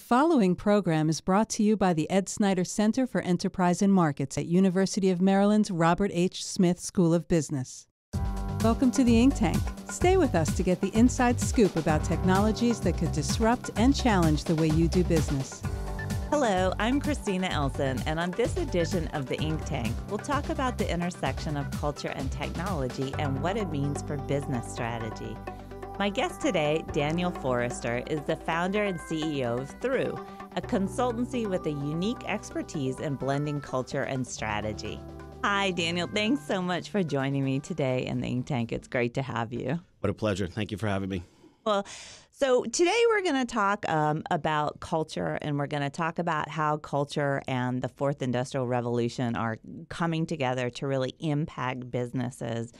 following program is brought to you by the Ed Snyder Center for Enterprise and Markets at University of Maryland's Robert H. Smith School of Business. Welcome to the Ink Tank. Stay with us to get the inside scoop about technologies that could disrupt and challenge the way you do business. Hello, I'm Christina Elson, and on this edition of the Ink Tank, we'll talk about the intersection of culture and technology and what it means for business strategy. My guest today, Daniel Forrester, is the founder and CEO of THRUUE, a consultancy with a unique expertise in blending culture and strategy. Hi, Daniel. Thanks so much for joining me today in the Ink Tank. It's great to have you. What a pleasure. Thank you for having me. Well, so today we're going to talk about culture, and we're going to talk about how culture and the Fourth Industrial Revolution are coming together to really impact businesses.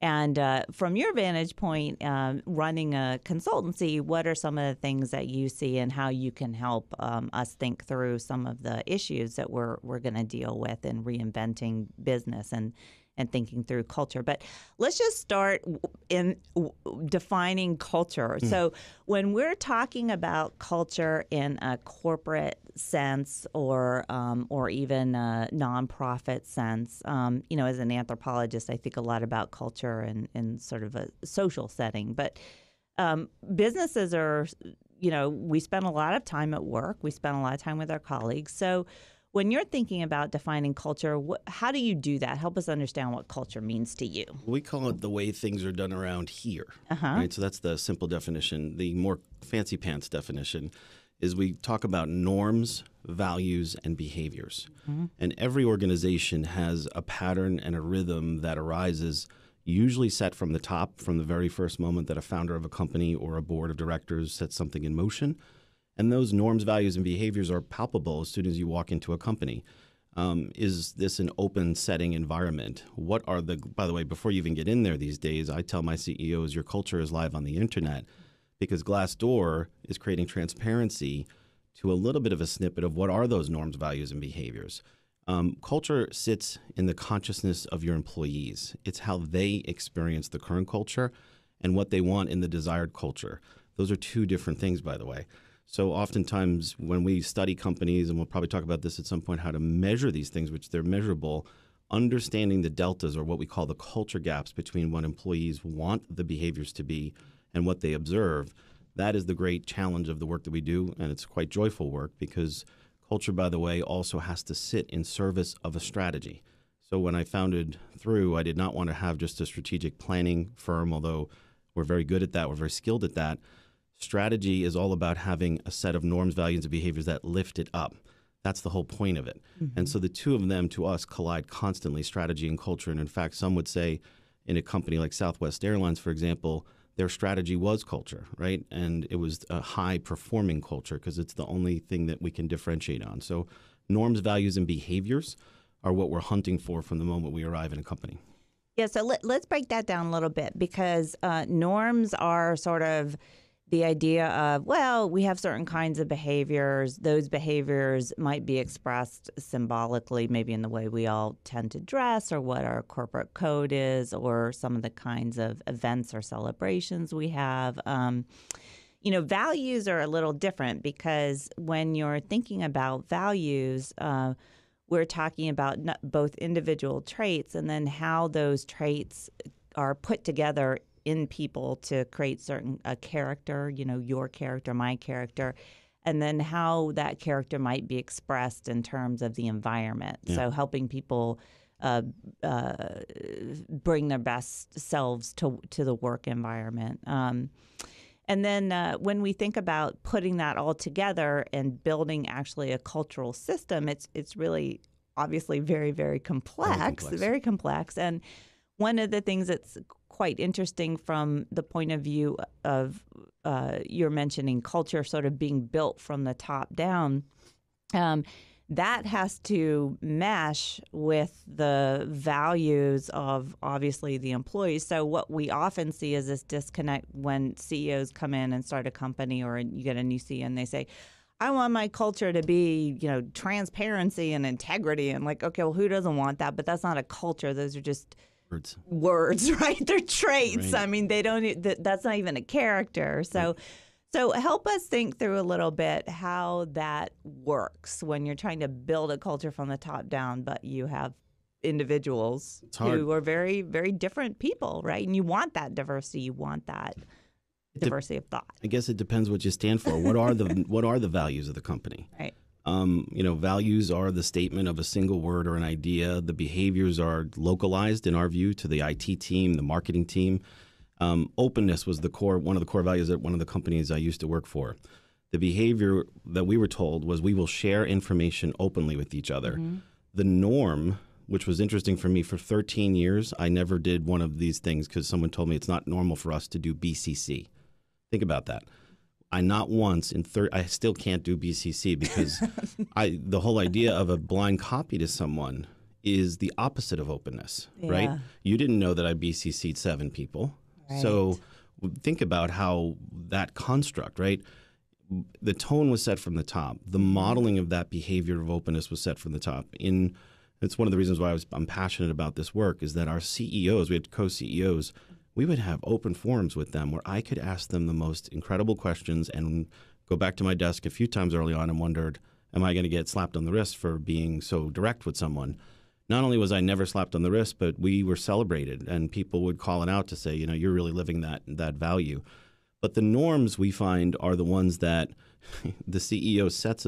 And from your vantage point, running a consultancy, what are some of the things that you see and how you can help us think through some of the issues that we're going to deal with in reinventing business and thinking through culture? But let's just start in defining culture. So when we're talking about culture in a corporate sense or even a nonprofit sense, as an anthropologist, I think a lot about culture in sort of a social setting. But businesses are, we spend a lot of time at work. We spend a lot of time with our colleagues. So when you're thinking about defining culture, how do you do that? Help us understand what culture means to you. We call it the way things are done around here. Right? So that's the simple definition. The more fancy pants definition is we talk about norms, values, and behaviors. And every organization has a pattern and a rhythm that arises, usually set from the top, from the very first moment that a founder of a company or a board of directors sets something in motion. And those norms, values, and behaviors are palpable as soon as you walk into a company. Is this an open setting environment? What are by the way, before you even get in there these days, I tell my CEOs, your culture is live on the internet, because Glassdoor is creating transparency to a little bit of a snippet of what are those norms, values, and behaviors. Culture sits in the consciousness of your employees. It's how they experience the current culture and what they want in the desired culture. Those are two different things, by the way. So oftentimes when we study companies, and we'll probably talk about this at some point, how to measure these things, which they're measurable, understanding the deltas or what we call the culture gaps between what employees want the behaviors to be and what they observe, that is the great challenge of the work that we do. And it's quite joyful work because culture, by the way, also has to sit in service of a strategy. So when I founded THRUUE, I did not want to have just a strategic planning firm, although we're very good at that, we're very skilled at that. Strategy is all about having a set of norms, values, and behaviors that lift it up. That's the whole point of it. And so the two of them, to us, collide constantly, strategy and culture. And in fact, some would say in a company like Southwest Airlines, for example, their strategy was culture, right? And it was a high-performing culture because it's the only thing that we can differentiate on. So norms, values, and behaviors are what we're hunting for from the moment we arrive in a company. Yeah, so let's break that down a little bit because norms are sort of the idea of, well, we have certain kinds of behaviors. Those behaviors might be expressed symbolically, maybe in the way we all tend to dress or what our corporate code is or some of the kinds of events or celebrations we have. Values are a little different because when you're thinking about values, we're talking about both individual traits and then how those traits are put together in people to create a character, your character, my character, and then how that character might be expressed in terms of the environment. Yeah. So helping people bring their best selves to the work environment. And then when we think about putting that all together and building actually a cultural system, it's really obviously very, very complex. Very complex. And one of the things that's quite interesting from the point of view of you're mentioning culture sort of being built from the top down, that has to mesh with the values of obviously the employees. So what we often see is this disconnect when CEOs come in and start a company or you get a new CEO and they say, I want my culture to be, transparency and integrity. And like, okay, well, who doesn't want that? But that's not a culture. Those are just words, right? They're traits. Right. I mean, they don't. That's not even a character. So, So help us think through a little bit how that works when you're trying to build a culture from the top down, but you have individuals who are very, very different people, right? And you want that diversity. You want that diversity of thought. I guess it depends what you stand for. What are the values of the company? Right. Values are the statement of a single word or an idea. The behaviors are localized, in our view, to the IT team, the marketing team. Openness was one of the core values at one of the companies I used to work for. The behavior that we were told was we will share information openly with each other. Mm-hmm. The norm, which was interesting for me, for 13 years, I never did one of these things because someone told me it's not normal for us to do BCC. Think about that. I still can't do BCC because the whole idea of a blind copy to someone is the opposite of openness, right? You didn't know that I BCC'd 7 people. Right. So think about how that construct, right? The tone was set from the top. The modeling of that behavior of openness was set from the top. It's one of the reasons why I'm passionate about this work is that our CEOs, we had co-CEOs, we would have open forums with them where I could ask them the most incredible questions and go back to my desk a few times early on and wondered, am I going to get slapped on the wrist for being so direct with someone? Not only was I never slapped on the wrist, but we were celebrated and people would call it out to say, you're really living that value. But the norms we find are the ones that the CEO sets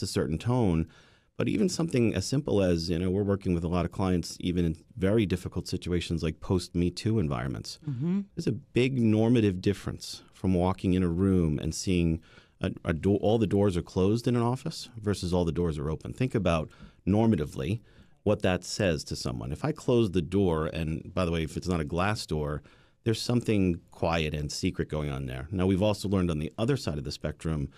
a certain tone. But even something as simple as, we're working with a lot of clients, even in very difficult situations like post-Me Too environments. Mm-hmm. There's a big normative difference from walking in a room and seeing all the doors are closed in an office versus all the doors are open. Think about normatively what that says to someone. If I close the door, and by the way, if it's not a glass door, there's something quiet and secret going on there. Now, we've also learned on the other side of the spectrum,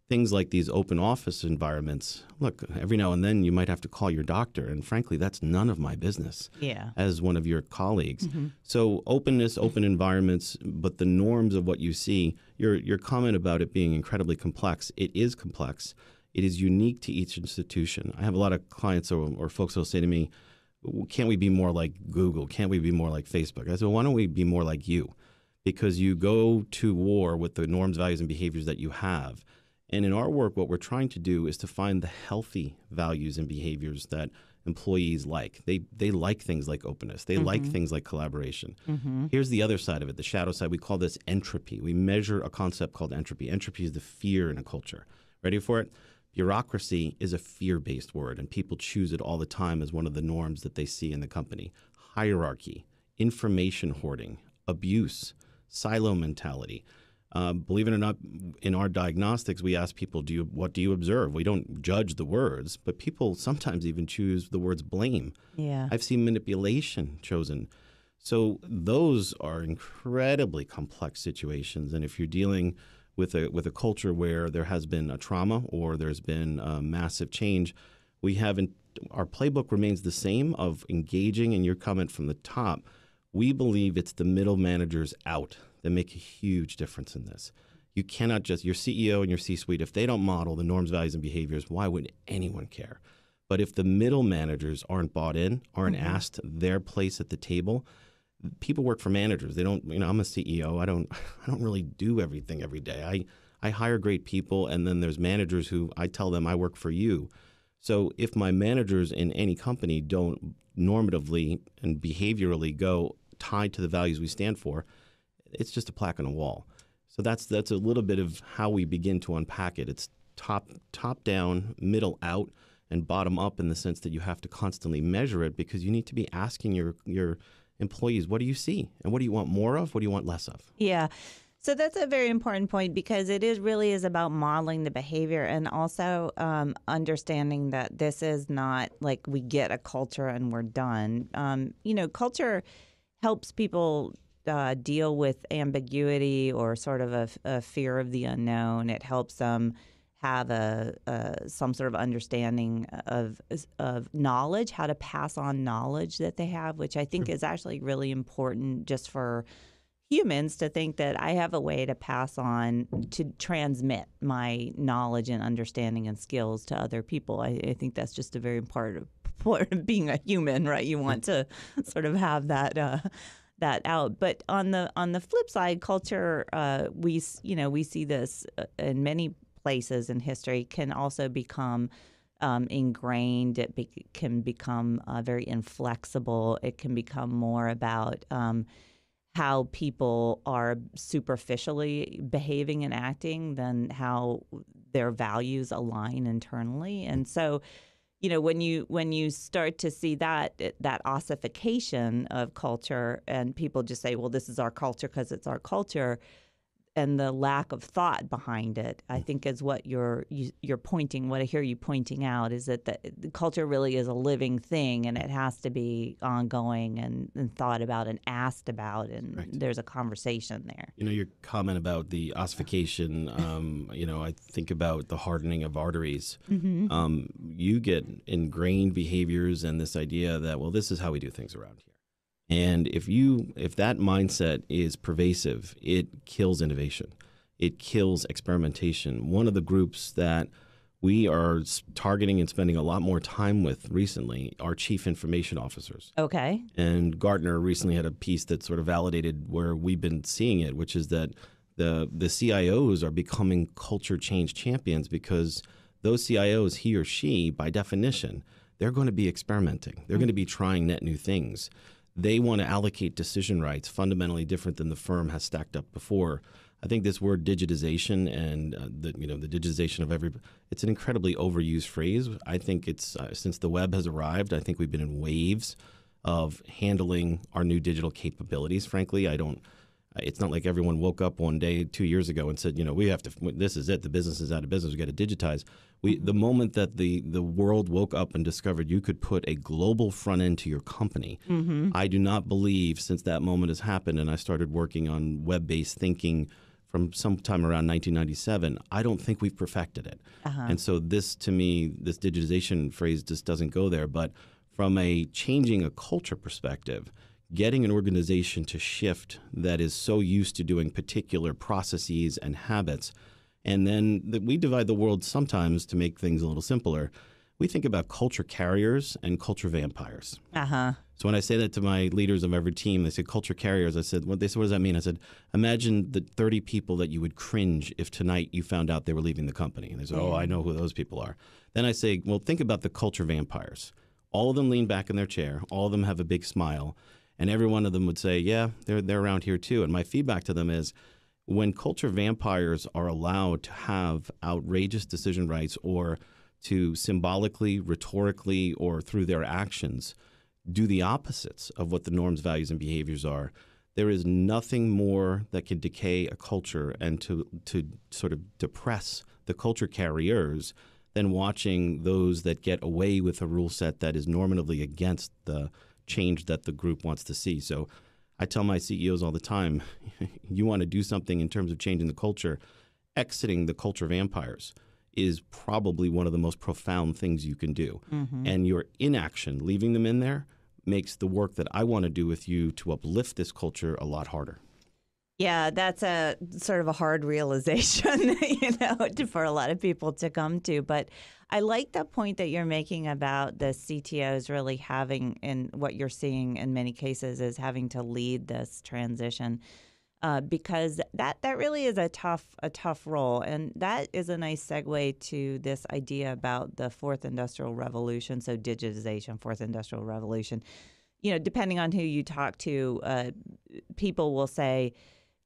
things like these open office environments, look, every now and then you might have to call your doctor. And frankly, that's none of my business as one of your colleagues. Mm-hmm. So openness, open environments, but the norms of what you see, your comment about it being incredibly complex, it is complex. It is unique to each institution. I have a lot of clients or folks who will say to me, can't we be more like Google? Can't we be more like Facebook? I said, well, why don't we be more like you? Because you go to war with the norms, values, and behaviors that you have. And in our work, what we're trying to do is to find the healthy values and behaviors that employees like. They like things like openness. They like things like collaboration. Mm-hmm. Here's the other side of it, the shadow side. We call this entropy. We measure a concept called entropy. Entropy is the fear in a culture. Ready for it? Bureaucracy is a fear-based word, and people choose it all the time as one of the norms that they see in the company. Hierarchy, information hoarding, abuse, silo mentality. Believe it or not, in our diagnostics, we ask people, what do you observe? We don't judge the words, but people sometimes even choose the words blame. Yeah. I've seen manipulation chosen. So those are incredibly complex situations. And if you're dealing with a culture where there has been a trauma or there's been a massive change, our playbook remains the same of engaging, and your comment from the top, we believe it's the middle managers out that make a huge difference in this. You cannot just, your CEO and your C-suite, if they don't model the norms, values, and behaviors, why would anyone care? But if the middle managers aren't bought in, aren't asked their place at the table, people work for managers. They don't, I'm a CEO. I don't really do everything every day. I hire great people, and then there's managers who I tell them I work for you. So if my managers in any company don't normatively and behaviorally go tied to the values we stand for, it's just a plaque on a wall. So that's a little bit of how we begin to unpack it. It's top down, middle out, and bottom up in the sense that you have to constantly measure it because you need to be asking your employees, what do you see? And what do you want more of? What do you want less of? Yeah. So that's a very important point because it really is about modeling the behavior and also understanding that this is not like we get a culture and we're done. Culture helps people deal with ambiguity or sort of a fear of the unknown. It helps them have some sort of understanding of knowledge, how to pass on knowledge that they have, which I think is actually really important just for humans to think that I have a way to pass on, to transmit my knowledge and understanding and skills to other people. I think that's just a very important part of being a human, right? You want to sort of have that that out. But on the flip side, culture, we see this in many places in history, can also become ingrained. It can become very inflexible. It can become more about how people are superficially behaving and acting than how their values align internally. And so, when you start to see that ossification of culture, and people just say, well, this is our culture because it's our culture, and the lack of thought behind it, I think is what you're pointing. What I hear you pointing out is that the culture really is a living thing, and it has to be ongoing and thought about and asked about, and Right. there's a conversation there. Your comment about the ossification, I think about the hardening of arteries. You get ingrained behaviors and this idea that, well, this is how we do things around here. And if that mindset is pervasive, it kills innovation. It kills experimentation. One of the groups that we are targeting and spending a lot more time with recently are chief information officers. Okay. And Gartner recently had a piece that sort of validated where we've been seeing it, which is that the CIOs are becoming culture change champions, because those CIOs, he or she, by definition, they're going to be experimenting. They're going to be trying net new things. They want to allocate decision rights fundamentally different than the firm has stacked up before. I think this word digitization and the digitization of it's an incredibly overused phrase. I think it's since the web has arrived, I think we've been in waves of handling our new digital capabilities. Frankly, it's not like everyone woke up one day 2 years ago and said, this is it. The business is out of business. We got to digitize. The moment that the world woke up and discovered you could put a global front end to your company, I do not believe since that moment has happened, and I started working on web-based thinking from sometime around 1997, I don't think we've perfected it. And so this, to me, this digitization phrase just doesn't go there. But from a changing a culture perspective, getting an organization to shift that is so used to doing particular processes and habits, and then we divide the world sometimes to make things a little simpler. We think about culture carriers and culture vampires. So when I say that to my leaders of every team, they say culture carriers. I said, what does that mean? I said, imagine the 30 people that you would cringe if tonight you found out they were leaving the company. And they said, oh, I know who those people are. Then I say, well, think about the culture vampires. All of them lean back in their chair. All of them have a big smile. And every one of them would say, yeah, they're around here too. And my feedback to them is, when culture vampires are allowed to have outrageous decision rights, or to symbolically, rhetorically, or through their actions do the opposites of what the norms, values, and behaviors are, there is nothing more that can decay a culture and to sort of depress the culture carriers than watching those that get away with a rule set that is normatively against the change that the group wants to see. So I tell my CEOs all the time, you want to do something in terms of changing the culture, exiting the culture vampires is probably one of the most profound things you can do. And your inaction, leaving them in there, makes the work that I want to do with you to uplift this culture a lot harder. Yeah, that's a sort of a hard realization, for a lot of people to come to. But I like the point that you're making about the CTOs really having, and what you're seeing in many cases is having to lead this transition, because that really is a tough role. And that is a nice segue to this idea about the fourth industrial revolution. So digitization, fourth industrial revolution. Depending on who you talk to, people will say,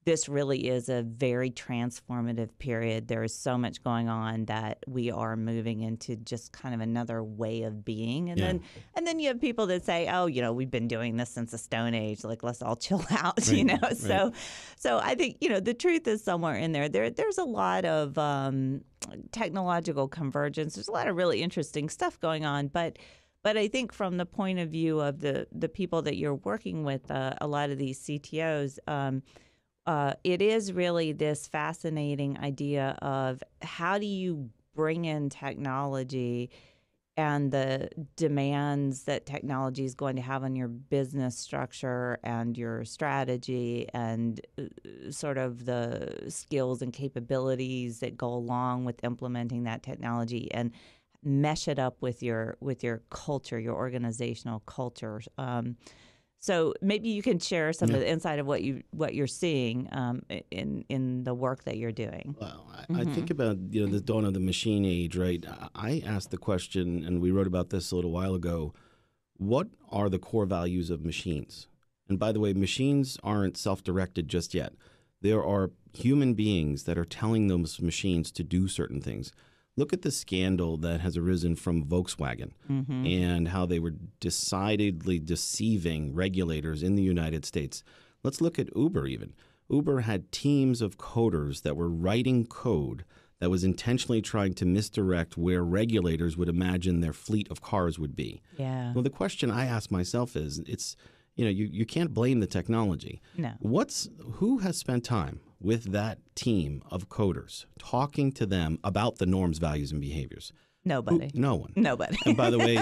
this really is a very transformative period. There is so much going on that we are moving into just kind of another way of being. And then you have people that say, oh, we've been doing this since the Stone Age. Like, let's all chill out, Right. So I think, the truth is somewhere in there. There's a lot of technological convergence. There's a lot of really interesting stuff going on. But I think from the point of view of the people that you're working with, a lot of these CTOs, it is really this fascinating idea of how do you bring in technology and the demands that technology is going to have on your business structure and your strategy and sort of the skills and capabilities that go along with implementing that technology, and mesh it up with your culture, your organizational culture. So maybe you can share some of the insight of what you're seeing in the work that you're doing. Well, I think about the dawn of the machine age, right? I asked the question, and we wrote about this a little while ago. What are the core values of machines? And by the way, machines aren't self-directed just yet. There are human beings that are telling those machines to do certain things. Look at the scandal that has arisen from Volkswagen and how they were decidedly deceiving regulators in the United States. Let's look at Uber even. Uber had teams of coders that were writing code that was intentionally trying to misdirect where regulators would imagine their fleet of cars would be. Yeah. Well, the question I ask myself is, you can't blame the technology. No. Who has spent time with that team of coders talking to them about the norms, values, and behaviors? Nobody. No one. Nobody. And by the way,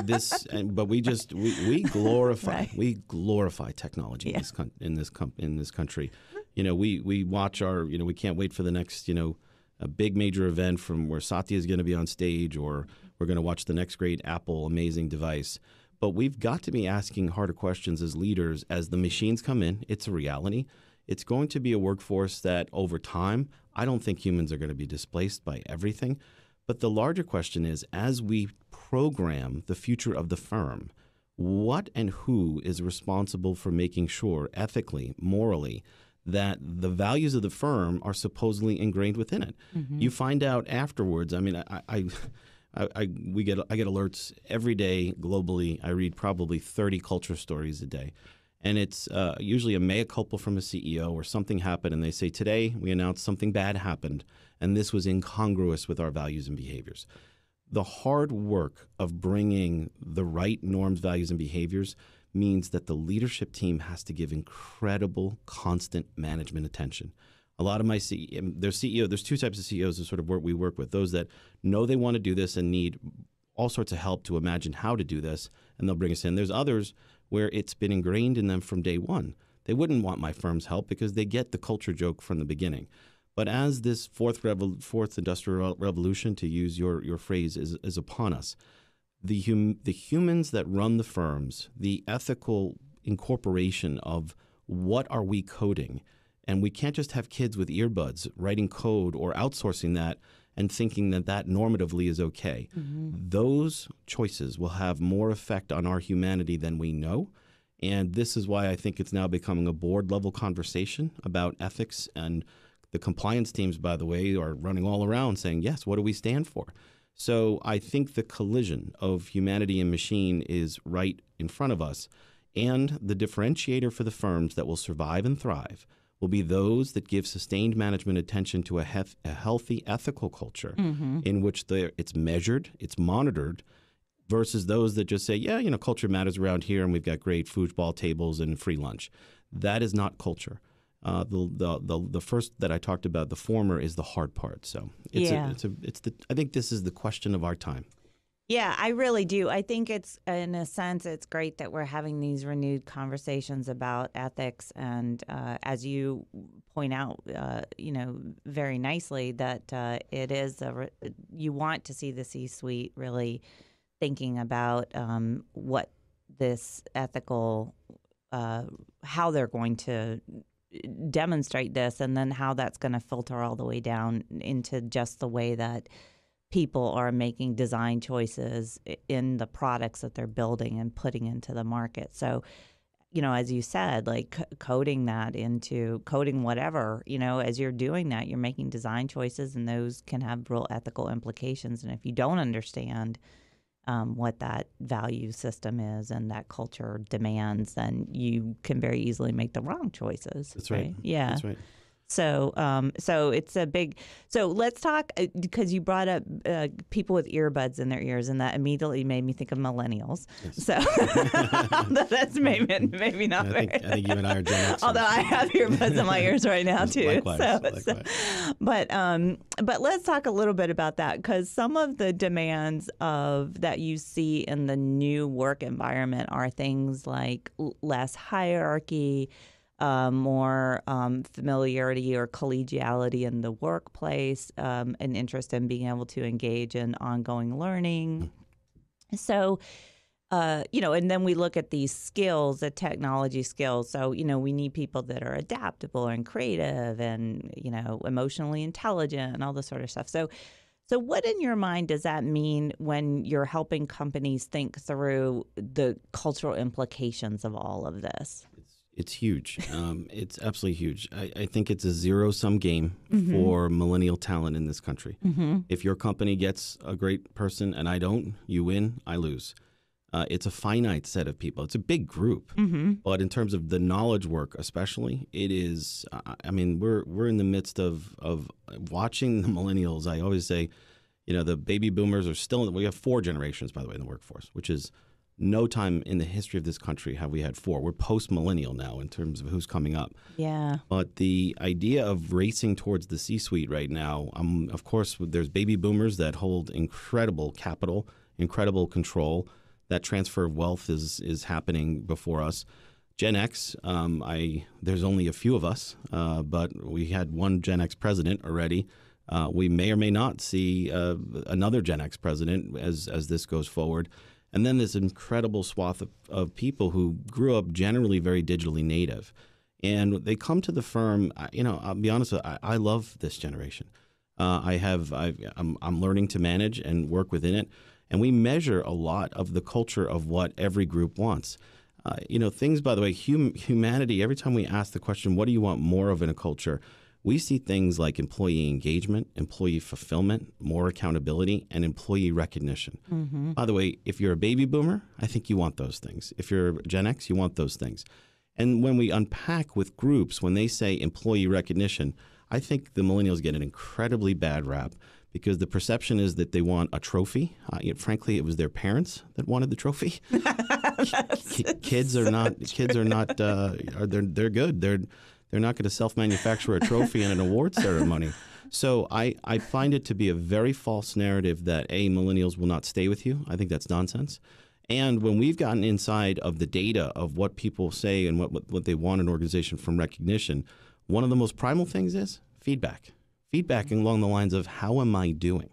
we glorify we glorify technology in this country. We watch we can't wait for the next a big major event from where Satya is going to be on stage, or we're going to watch the next great Apple amazing device. But we've got to be asking harder questions as leaders as the machines come in. It's a reality. It's going to be a workforce that over time, I don't think humans are going to be displaced by everything. But the larger question is, as we program the future of the firm, what and who is responsible for making sure ethically, morally, that the values of the firm are supposedly ingrained within it? You find out afterwards. I mean, I get alerts every day globally. I read probably 30 culture stories a day. And it's usually a mea culpa from a CEO or something happened and they say, today we announced something bad happened and this was incongruous with our values and behaviors. The hard work of bringing the right norms, values, and behaviors means that the leadership team has to give incredible, constant management attention. A lot of my there's two types of CEOs that sort of we work with. Those that know they want to do this and need all sorts of help to imagine how to do this, and they'll bring us in. There's others where it's been ingrained in them from day one. They wouldn't want my firm's help because they get the culture joke from the beginning. But as this fourth industrial revolution, to use your phrase, is upon us, the humans that run the firms, the ethical incorporation of what are we coding, and we can't just have kids with earbuds writing code or outsourcing that and thinking that normatively is okay. Those choices will have more effect on our humanity than we know. And this is why I think it's now becoming a board-level conversation about ethics. And the compliance teams, by the way, are running all around saying, yes, what do we stand for? So I think the collision of humanity and machine is right in front of us. And the differentiator for the firms that will survive and thrive will be those that give sustained management attention to a healthy ethical culture in which it's measured, it's monitored, versus those that just say, culture matters around here and we've got great foosball tables and free lunch. That is not culture. The first that I talked about, the former, is the hard part. So I think this is the question of our time. Yeah, I really do. I think it's, in a sense, it's great that we're having these renewed conversations about ethics. And as you point out, very nicely, that it is, you want to see the C-suite really thinking about what this ethical, how they're going to demonstrate this, and then how that's going to filter all the way down into just the way that people are making design choices in the products that they're building and putting into the market. So, as you said, like coding whatever, as you're doing that, you're making design choices, and those can have real ethical implications. And if you don't understand what that value system is and that culture demands, then you can very easily make the wrong choices. That's right. Yeah. That's right. So it's a big. So let's talk, because you brought up people with earbuds in their ears, and that immediately made me think of millennials. Yes. So that's maybe not. I think you and I are Gen Xers. Although I have earbuds in my ears right now too. Likewise. But let's talk a little bit about that, because some of the demands that you see in the new work environment are things like less hierarchy, more familiarity or collegiality in the workplace, an interest in being able to engage in ongoing learning. So and then we look at these skills, the technology skills. So, we need people that are adaptable and creative and, emotionally intelligent and all this sort of stuff. So what in your mind does that mean when you're helping companies think through the cultural implications of all of this? It's huge. It's absolutely huge. I think it's a zero-sum game for millennial talent in this country. If your company gets a great person and I don't, you win, I lose. It's a finite set of people. It's a big group. But in terms of the knowledge work especially, it is, we're in the midst of watching the millennials. I always say, the baby boomers are still, we have 4 generations, by the way, in the workforce, which is no time in the history of this country have we had 4. We're post-millennial now in terms of who's coming up. Yeah. But the idea of racing towards the C-suite right now, of course, there's baby boomers that hold incredible capital, incredible control. That transfer of wealth is happening before us. Gen X, there's only a few of us, but we had one Gen X president already. We may or may not see another Gen X president as this goes forward. And then this incredible swath of people who grew up generally very digitally native. And they come to the firm, I'll be honest, I love this generation. I'm learning to manage and work within it. And we measure a lot of the culture of what every group wants. Things, by the way, humanity, every time we ask the question, what do you want more of in a culture? We see things like employee engagement, employee fulfillment, more accountability, and employee recognition. By the way, if you're a baby boomer, I think you want those things. If you're Gen X, you want those things. And when we unpack with groups, when they say employee recognition, I think the millennials get an incredibly bad rap because the perception is that they want a trophy. Frankly, it was their parents that wanted the trophy. Kids are not. They're good. They're not going to self-manufacture a trophy and an award ceremony. So I find it to be a very false narrative that millennials will not stay with you. I think that's nonsense. And when we've gotten inside of the data of what people say and what they want in an organization from recognition, one of the most primal things is feedback. Feedback along the lines of how am I doing?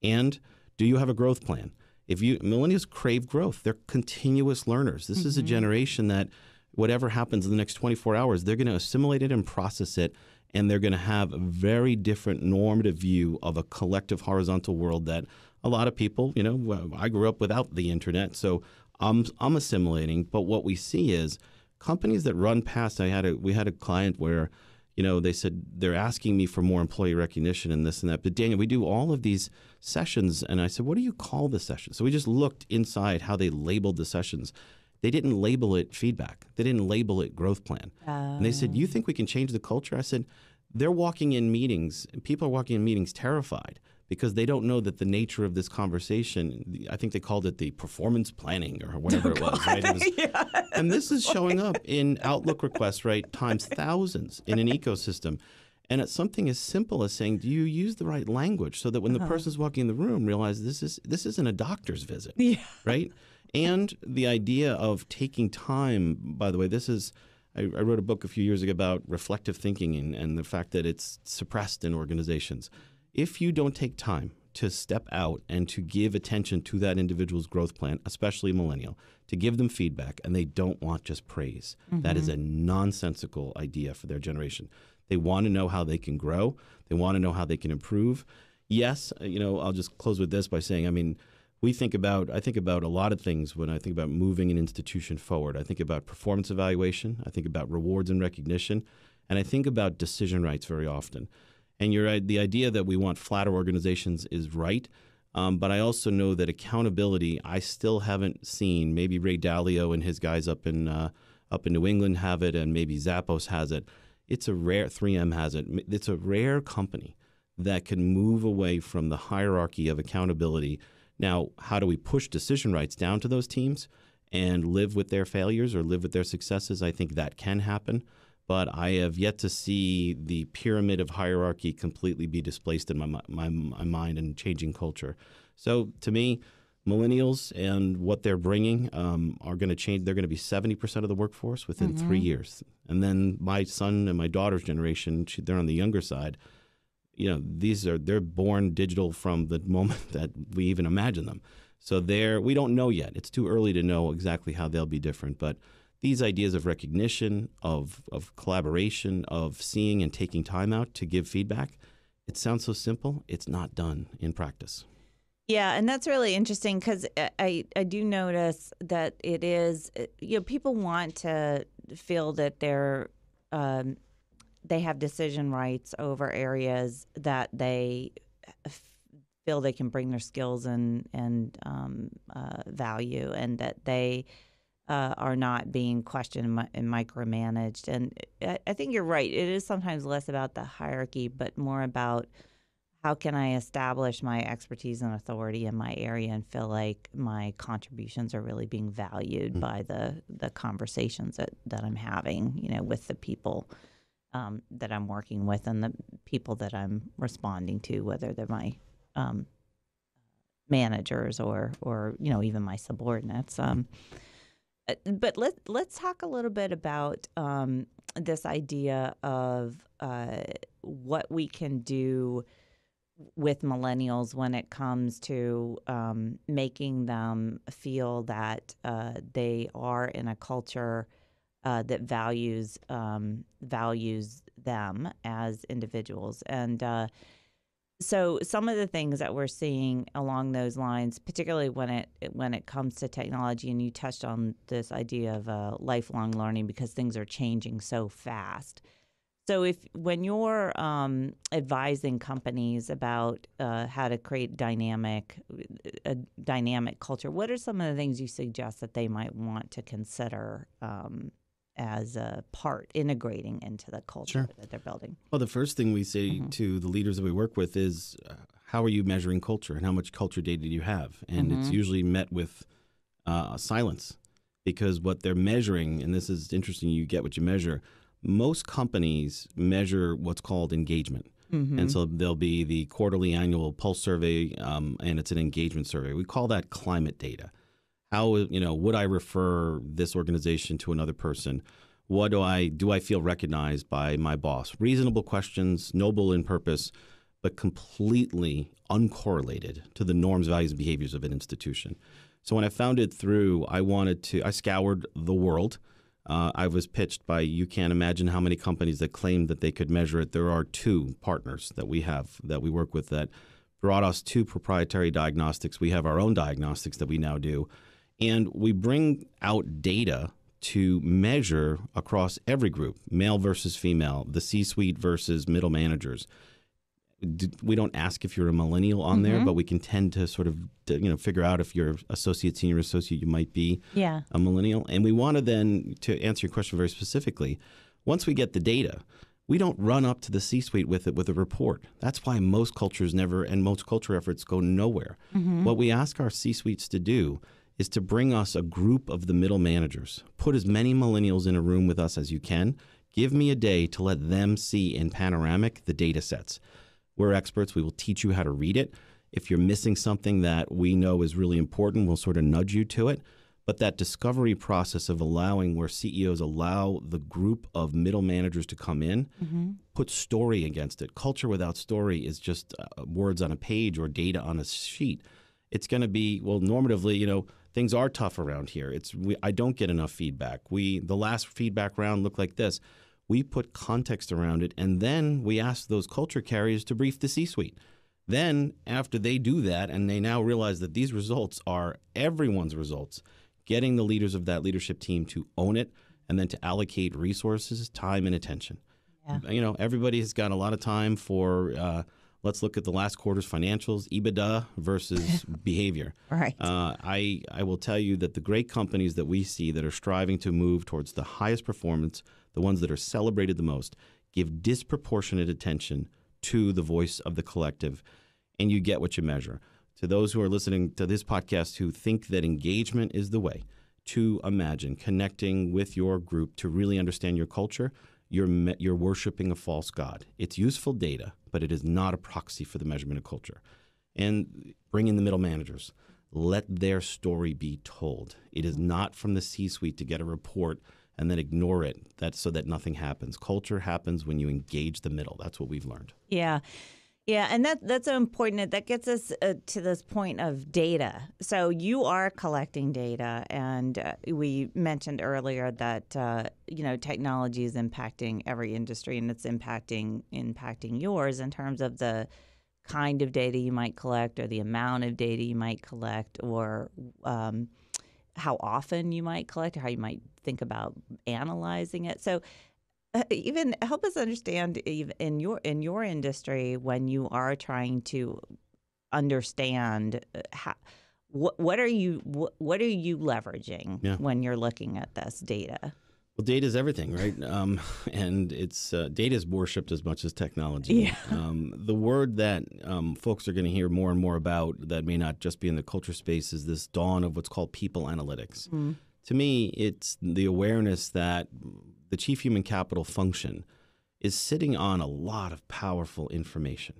And do you have a growth plan? Millennials crave growth. They're continuous learners. This is a generation that whatever happens in the next 24 hours, they're going to assimilate it and process it. And they're going to have a very different normative view of a collective horizontal world that a lot of people, I grew up without the internet, so I'm assimilating. But what we see is companies that run past, we had a client where, they said they're asking me for more employee recognition and this and that. But Daniel, we do all of these sessions. And I said, what do you call the session? So we just looked inside how they labeled the sessions. They didn't label it feedback. They didn't label it growth plan. And they said, you think we can change the culture? I said, they're walking in meetings. People are walking in meetings terrified because they don't know that the nature of this conversation, I think they called it the performance planning or whatever it was. Right? And this is showing up in Outlook requests, right, times thousands in an ecosystem. And it's something as simple as saying, do you use the right language so that when the person's walking in the room, realize this isn't a doctor's visit, right? And the idea of taking time, by the way, I wrote a book a few years ago about reflective thinking and the fact that it's suppressed in organizations. If you don't take time to step out and to give attention to that individual's growth plan, especially millennial, to give them feedback, and they don't want just praise. That is a nonsensical idea for their generation. They want to know how they can grow. They want to know how they can improve. Yes, I'll just close with this by saying, I think about a lot of things when I think about moving an institution forward. I think about performance evaluation. I think about rewards and recognition. And I think about decision rights very often. And you're right, the idea that we want flatter organizations is right. But I also know that accountability, I still haven't seen. Maybe Ray Dalio and his guys up in New England have it, and maybe Zappos has it. It's a rare, 3M has it. It's a rare company that can move away from the hierarchy of accountability. Now, how do we push decision rights down to those teams and live with their failures or live with their successes? I think that can happen. But I have yet to see the pyramid of hierarchy completely be displaced in my mind and changing culture. So to me, millennials and what they're bringing are going to change. They're going to be 70% of the workforce within 3 years. And then my son and my daughter's generation, they're on the younger side. They're born digital from the moment that we even imagine them. So we don't know yet. It's too early to know exactly how they'll be different. But these ideas of recognition, of collaboration, of seeing and taking time out to give feedback, it sounds so simple. It's not done in practice. Yeah, and that's really interesting because I do notice that it is, people want to feel that they have decision rights over areas that they feel they can bring their skills and value, and that they are not being questioned and micromanaged. And I think you're right. It is sometimes less about the hierarchy, but more about how can I establish my expertise and authority in my area and feel like my contributions are really being valued by the conversations that I'm having, with the people that I'm working with and the people that I'm responding to, whether they're my managers or even my subordinates. But let's talk a little bit about this idea of what we can do with millennials when it comes to making them feel that they are in a culture that values them as individuals. And so some of the things that we're seeing along those lines, particularly when it comes to technology, and you touched on this idea of lifelong learning because things are changing so fast. So when you're advising companies about how to create a dynamic culture, what are some of the things you suggest that they might want to consider as a part integrating into the culture that they're building? Well, the first thing we say to the leaders that we work with is, how are you measuring culture and how much culture data do you have? And it's usually met with silence, because what they're measuring, and this is interesting, you get what you measure. Most companies measure what's called engagement. And so there'll be the quarterly annual pulse survey, and it's an engagement survey. We call that climate data. How, would I refer this organization to another person? What do I feel recognized by my boss? Reasonable questions, noble in purpose, but completely uncorrelated to the norms, values, and behaviors of an institution. So when I founded THRUUE, I scoured the world. I was pitched by, you can't imagine how many companies that claimed that they could measure it. There are 2 partners that we work with that brought us 2 proprietary diagnostics. We have our own diagnostics that we now do. And we bring out data to measure across every group, male versus female, the C-suite versus middle managers. We don't ask if you're a millennial on there, but we can tend to sort of, figure out if you're associate, senior associate, you might be a millennial. And we want to then, to answer your question very specifically, once we get the data, we don't run up to the C-suite with a report. That's why most cultures most culture efforts go nowhere. What we ask our C-suites to do is to bring us a group of the middle managers. Put as many millennials in a room with us as you can. Give me a day to let them see in panoramic the data sets. We're experts. We will teach you how to read it. If you're missing something that we know is really important, we'll sort of nudge you to it. But that discovery process of where CEOs allow the group of middle managers to come in, put story against it. Culture without story is just words on a page or data on a sheet. It's going to be, normatively, things are tough around here. I don't get enough feedback. The last feedback round looked like this. We put context around it, and then we ask those culture carriers to brief the C-suite. Then, after they do that, and they now realize that these results are everyone's results, getting the leaders of that leadership team to own it and then to allocate resources, time, and attention. Yeah. Everybody has got a lot of time for let's look at the last quarter's financials, EBITDA versus behavior. Right. I will tell you that the great companies that we see that are striving to move towards the highest performance, the ones that are celebrated the most, give disproportionate attention to the voice of the collective, and you get what you measure. To those who are listening to this podcast who think that engagement is the way to imagine connecting with your group to really understand your culture, you're worshiping a false god. It's useful data, but it is not a proxy for the measurement of culture. And bring in the middle managers. Let their story be told. It is not from the C-suite to get a report and then ignore it so that nothing happens. Culture happens when you engage the middle. That's what we've learned. Yeah. Yeah, and that's so important. That gets us to this point of data. So you are collecting data, and we mentioned earlier that technology is impacting every industry, and it's impacting yours in terms of the kind of data you might collect, or the amount of data you might collect, or how often you might collect, or how you might think about analyzing it. So even help us understand, even in your industry, when you are trying to understand what are you leveraging when you're looking at this data? Well, data is everything, right? And it's data is worshipped as much as technology. Yeah. The word that folks are going to hear more and more about that may not just be in the culture space is this dawn of what's called people analytics. Mm. To me, it's the awareness that the chief human capital function is sitting on a lot of powerful information.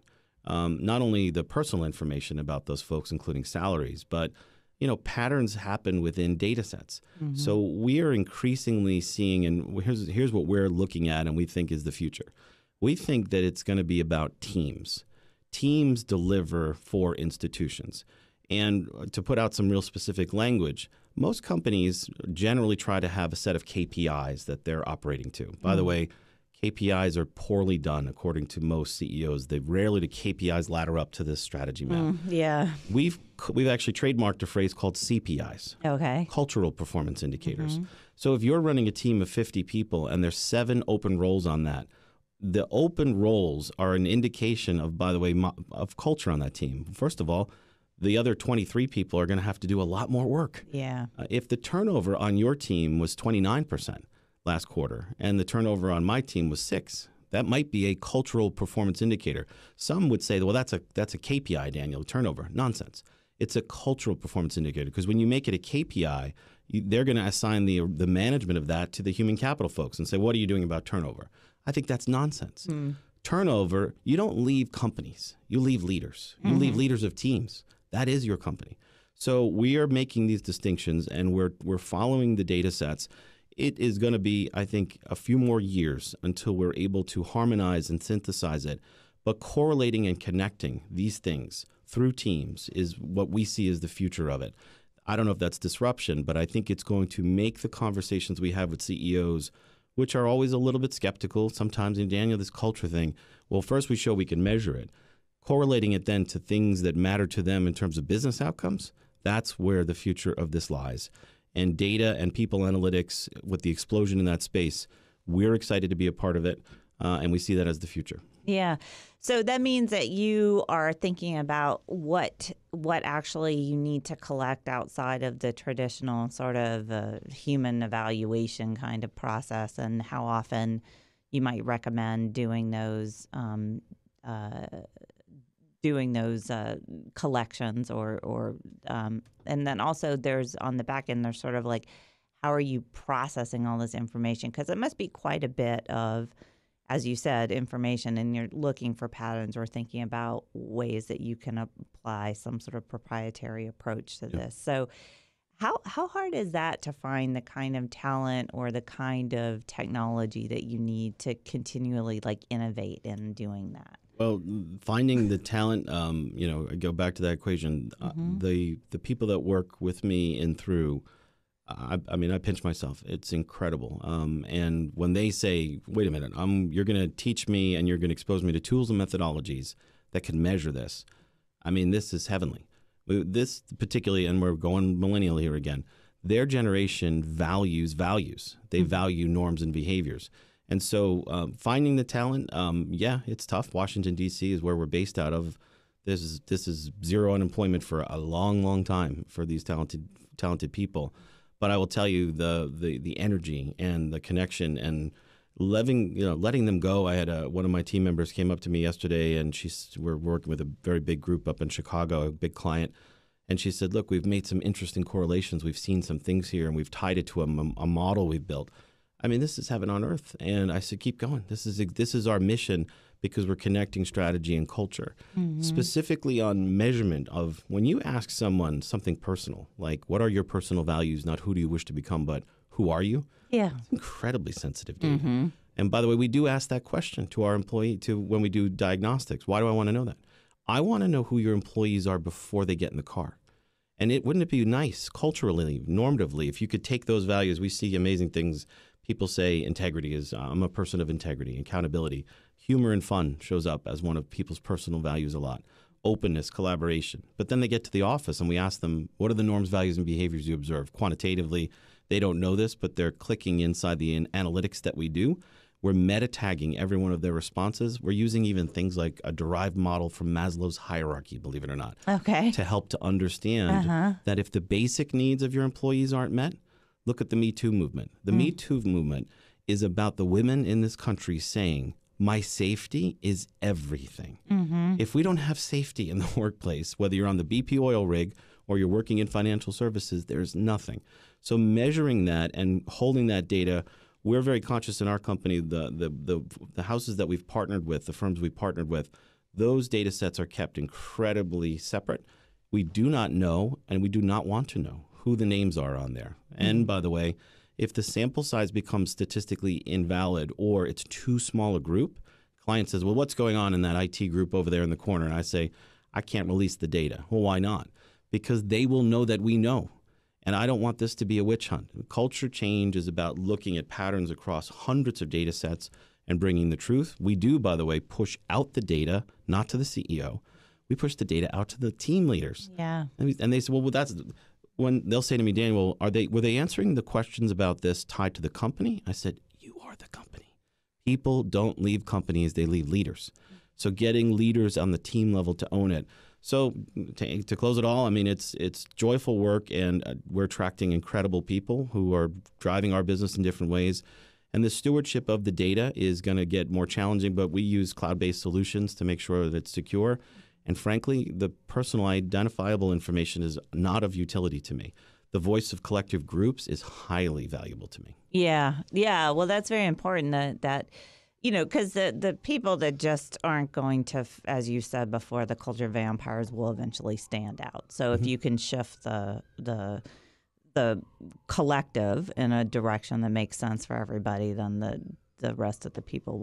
Not only the personal information about those folks, including salaries, but patterns happen within data sets. Mm-hmm. So we are increasingly seeing, and here's what we're looking at and we think is the future. We think that it's going to be about teams. Teams deliver for institutions. And to put out some real specific language, most companies generally try to have a set of KPIs that they're operating to. By the way, KPIs are poorly done according to most CEOs. Rarely do KPIs ladder up to this strategy map. Yeah. We've actually trademarked a phrase called CPIs. Okay. Cultural Performance Indicators. Mm-hmm. So if you're running a team of 50 people and there's 7 open roles on that, the open roles are an indication of, by the way, of culture on that team. First of all, the other 23 people are going to have to do a lot more work. Yeah. If the turnover on your team was 29% last quarter and the turnover on my team was 6%, that might be a cultural performance indicator. Some would say, well, that's a KPI, Daniel, turnover. Nonsense. It's a cultural performance indicator because when you make it a KPI, they're going to assign the management of that to the human capital folks and say, what are you doing about turnover? I think that's nonsense. Turnover, you don't leave companies. You leave leaders. You leave leaders of teams. That is your company. So we are making these distinctions, and we're following the data sets. It is going to be, I think, a few more years until we're able to harmonize and synthesize it. But correlating and connecting these things through teams is what we see as the future of it. I don't know if that's disruption, but I think it's going to make the conversations we have with CEOs, which are always a little bit skeptical sometimes, and Daniel, this culture thing, well, first we show we can measure it. Correlating it then to things that matter to them in terms of business outcomes, that's where the future of this lies. And data and people analytics, with the explosion in that space, we're excited to be a part of it, and we see that as the future. Yeah. So that means that you are thinking about what actually you need to collect outside of the traditional sort of human evaluation kind of process, and how often you might recommend doing those collections, or and then also there's on the back end, there's sort of like, how are you processing all this information? Because it must be quite a bit of, as you said, information, and you're looking for patterns or thinking about ways that you can apply some sort of proprietary approach to this. So how hard is that to find the kind of talent or the kind of technology that you need to continually innovate in doing that? Well, finding the talent, I go back to that equation. The people that work with me in THRUUE, I pinch myself. It's incredible. And when they say, wait a minute, you're going to teach me and you're going to expose me to tools and methodologies that can measure this, this is heavenly. This particularly, and we're going millennial here again, their generation values. They value norms and behaviors. And so finding the talent, it's tough. Washington, D.C. is where we're based out of. This is zero unemployment for a long, long time for these talented people. But I will tell you the energy and the connection and letting them go. I had one of my team members came up to me yesterday, and we're working with a very big group up in Chicago, a big client. And she said, look, we've made some interesting correlations. We've seen some things here, and we've tied it to a model we've built. This is heaven on earth. And I said, keep going. This is our mission, because we're connecting strategy and culture. Specifically on measurement of when you ask someone something personal, like what are your personal values, not who do you wish to become, but who are you? Yeah. It's incredibly sensitive data. And by the way, we do ask that question to our employee when we do diagnostics. Why do I want to know that? I want to know who your employees are before they get in the car. And wouldn't it be nice culturally, normatively, if you could take those values? We see amazing things. People say integrity is, I'm a person of integrity, accountability. Humor and fun shows up as one of people's personal values a lot. Openness, collaboration. But then they get to the office and we ask them, what are the norms, values, and behaviors you observe? Quantitatively, they don't know this, but they're clicking inside the analytics that we do. We're meta-tagging every one of their responses. We're using even things like a derived model from Maslow's hierarchy, believe it or not, to help to understand that if the basic needs of your employees aren't met, look at the Me Too movement. The Me Too movement is about the women in this country saying, my safety is everything. If we don't have safety in the workplace, whether you're on the BP oil rig or you're working in financial services, there's nothing. So measuring that and holding that data, we're very conscious in our company, the houses that we've partnered with, the firms we've partnered with, those data sets are kept incredibly separate. We do not know, and we do not want to know, who the names are on there. And by the way, if the sample size becomes statistically invalid or it's too small a group, client says, well, what's going on in that IT group over there in the corner? And I say, I can't release the data. Well, why not? Because they will know that we know. And I don't want this to be a witch hunt. Culture change is about looking at patterns across hundreds of data sets and bringing the truth. We do, by the way, push out the data, not to the CEO. We push the data out to the team leaders. Yeah. And they say, well, that's when they'll say to me, Daniel, were they answering the questions about this tied to the company? I said, you are the company. People don't leave companies, they leave leaders. So getting leaders on the team level to own it. So to close it all, I mean, it's joyful work, and we're attracting incredible people who are driving our business in different ways. And the stewardship of the data is going to get more challenging, but we use cloud-based solutions to make sure that it's secure. And frankly, the personal identifiable information is not of utility to me. The voice of collective groups is highly valuable to me. Yeah. Well, that's very important that you know, because the people that just aren't going to, as you said before, the culture vampires will eventually stand out. So if you can shift the collective in a direction that makes sense for everybody, then the rest of the people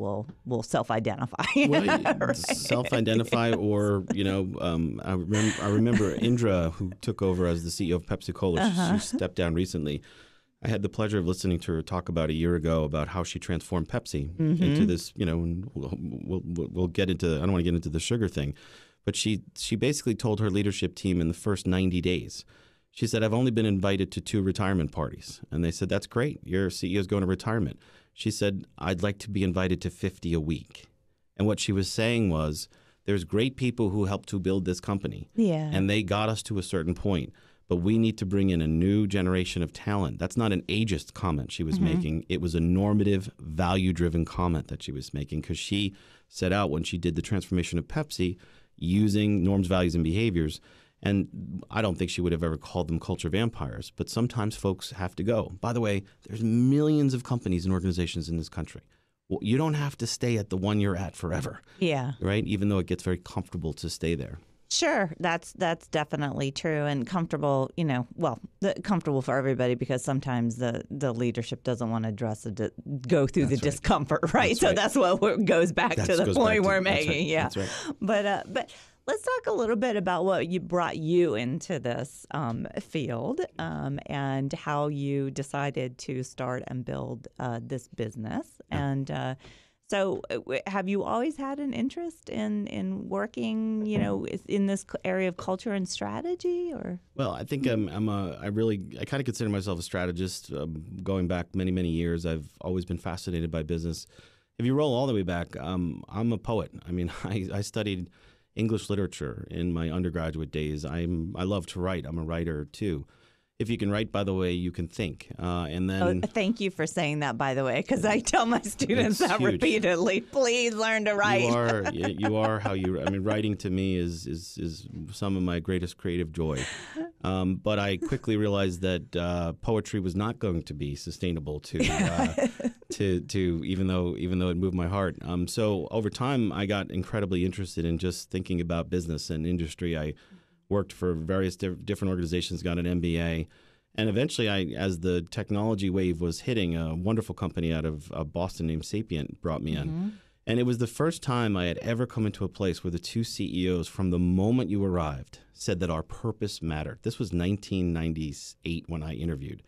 will self-identify. Well, right? Self-identify, or I remember Indra, who took over as the CEO of Pepsi-Cola. She stepped down recently. I had the pleasure of listening to her talk about a year ago about how she transformed Pepsi into this, and we'll get into, I don't want to get into the sugar thing, but she basically told her leadership team in the first 90 days, she said, I've only been invited to 2 retirement parties. And they said, that's great. Your CEO's going to retirement. She said, I'd like to be invited to 50 a week. And what she was saying was, there's great people who helped to build this company. Yeah. And they got us to a certain point. But we need to bring in a new generation of talent. That's not an ageist comment she was making. It was a normative, value-driven comment that she was making, because she set out when she did the transformation of Pepsi using norms, values, and behaviors. And I don't think she would have ever called them culture vampires. But sometimes folks have to go. By the way, there's millions of companies and organizations in this country. Well, you don't have to stay at the one you're at forever. Yeah. Right? Even though it gets very comfortable to stay there. Sure, that's definitely true, and comfortable. Comfortable for everybody, because sometimes the leadership doesn't want to go through the discomfort, right? So that's what goes back to the point we're making. Yeah, that's right. But let's talk a little bit about what brought you into this field, and how you decided to start and build this business. And so have you always had an interest in working, in this area of culture and strategy, or? Well, I think I kind of consider myself a strategist. Going back many, many years, I've always been fascinated by business. If you roll all the way back, I'm a poet. I mean, I studied English literature in my undergraduate days. I love to write. I'm a writer too. If you can write, by the way, you can think. And then thank you for saying that, by the way, because I tell my students that repeatedly. Please learn to write. You are how you. I mean, writing to me is some of my greatest creative joy. But I quickly realized that poetry was not going to be sustainable to even though it moved my heart. So over time, I got incredibly interested in just thinking about business and industry. I worked for various different organizations, got an MBA, And eventually, as the technology wave was hitting, a wonderful company out of Boston named Sapient brought me in. And it was the first time I had ever come into a place where the two CEOs, from the moment you arrived, said that our purpose mattered. This was 1998 when I interviewed.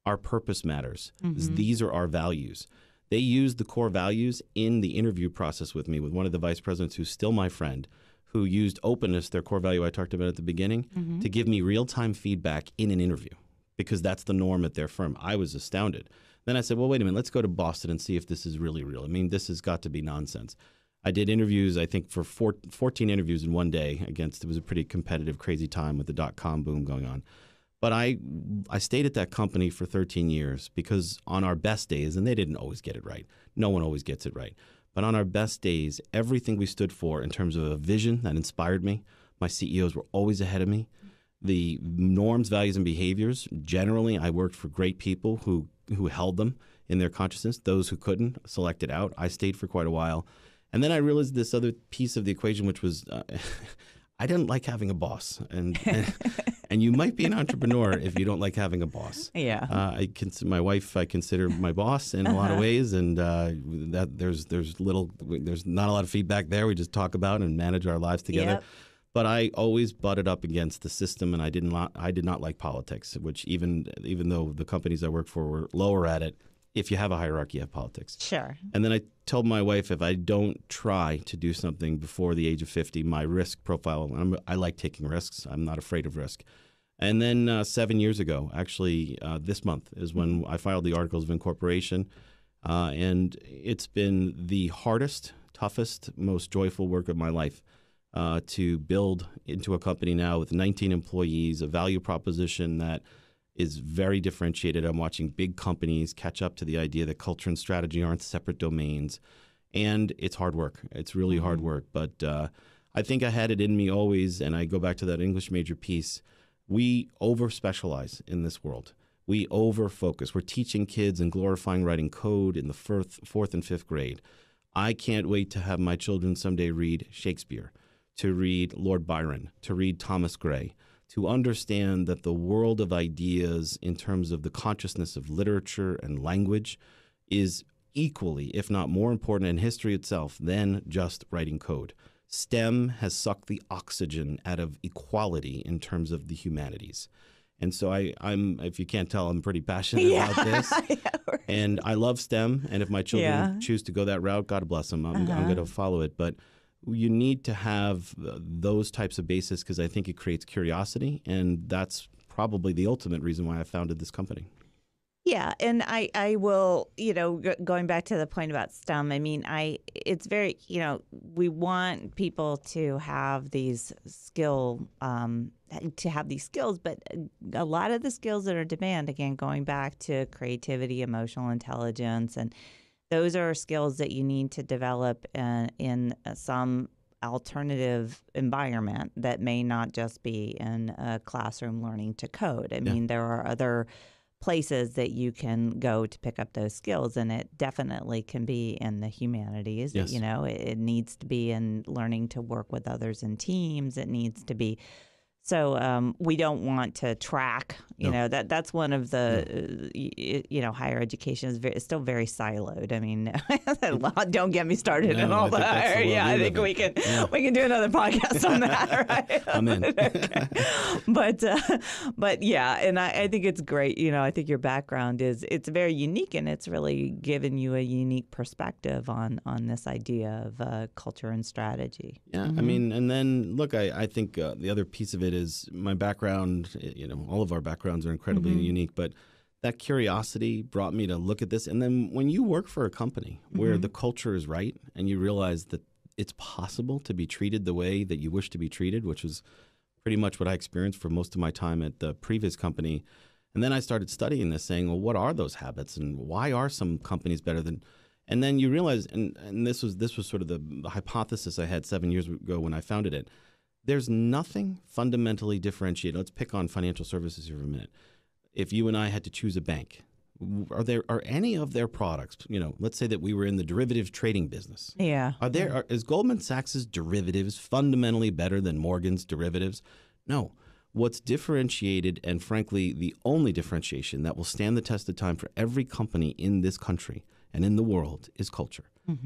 Our purpose matters. These are our values. They used the core values in the interview process with me, with one of the vice presidents who's still my friend, who used openness, their core value I talked about at the beginning, to give me real-time feedback in an interview, because that's the norm at their firm. I was astounded. Then I said, well, wait a minute, let's go to Boston and see if this is really real. I mean, this has got to be nonsense. I did interviews, I think, for 14 interviews in one day it was a pretty competitive, crazy time with the dot-com boom going on. But I stayed at that company for 13 years because on our best days, and they didn't always get it right. No one always gets it right. But on our best days, everything we stood for in terms of a vision that inspired me, my CEOs were always ahead of me. The norms, values, and behaviors, generally, I worked for great people who held them in their consciousness. Those who couldn't, selected out. I stayed for quite a while. And then I realized this other piece of the equation, which was I didn't like having a boss. And you might be an entrepreneur if you don't like having a boss. Yeah. My wife, I consider my boss in a lot of ways, and there's not a lot of feedback there. We just talk about and manage our lives together. Yep. But I always butted up against the system, and I did not like politics. Which even though the companies I worked for were lower at it, if you have a hierarchy, you have politics. Sure. And then I told my wife, if I don't try to do something before the age of 50, my risk profile, I like taking risks. I'm not afraid of risk. And then 7 years ago, actually this month, is when I filed the Articles of Incorporation. And it's been the hardest, toughest, most joyful work of my life to build into a company now with 19 employees, a value proposition that is very differentiated. I'm watching big companies catch up to the idea that culture and strategy aren't separate domains. And it's hard work. It's really hard work. But I think I had it in me always, and I go back to that English major piece. We over-specialize in this world. We over-focus. We're teaching kids and glorifying writing code in the fourth and fifth grade. I can't wait to have my children someday read Shakespeare, to read Lord Byron, to read Thomas Gray, to understand that the world of ideas in terms of the consciousness of literature and language is equally, if not more important in history itself than just writing code. STEM has sucked the oxygen out of equality in terms of the humanities. And so I'm, if you can't tell, I'm pretty passionate about this. And I love STEM. And if my children choose to go that route, God bless them. I'm going to follow it. But you need to have those types of bases because I think it creates curiosity. And that's probably the ultimate reason why I founded this company. Yeah, and I will, going back to the point about STEM, I mean, it's very, we want people to have these skills, but a lot of the skills that are demand, again, going back to creativity, emotional intelligence, and those are skills that you need to develop in some alternative environment that may not just be in a classroom learning to code. I mean, there are other places that you can go to pick up those skills, and it definitely can be in the humanities. Yes. It needs to be in learning to work with others in teams. It needs to be. So we don't want to track, that's one of the, higher education is still very siloed. I mean, don't get me started on all that. I think we can do another podcast on that, right? I'm in. But yeah, and I think it's great. I think your background it's very unique, and it's really given you a unique perspective on this idea of culture and strategy. Yeah, I mean, and then look, I think the other piece of it is my background. All of our backgrounds are incredibly unique, but that curiosity brought me to look at this. And then when you work for a company where the culture is right and you realize that it's possible to be treated the way that you wish to be treated, which is pretty much what I experienced for most of my time at the previous company. And then I started studying this, saying, well, what are those habits and why are some companies better than? And then you realize, and this was sort of the hypothesis I had 7 years ago when I founded it. There's nothing fundamentally differentiated. Let's pick on financial services here for a minute. If you and I had to choose a bank, are any of their products, let's say that we were in the derivatives trading business. Yeah. Is Goldman Sachs's derivatives fundamentally better than Morgan's derivatives? No. What's differentiated, and frankly, the only differentiation that will stand the test of time for every company in this country and in the world is culture.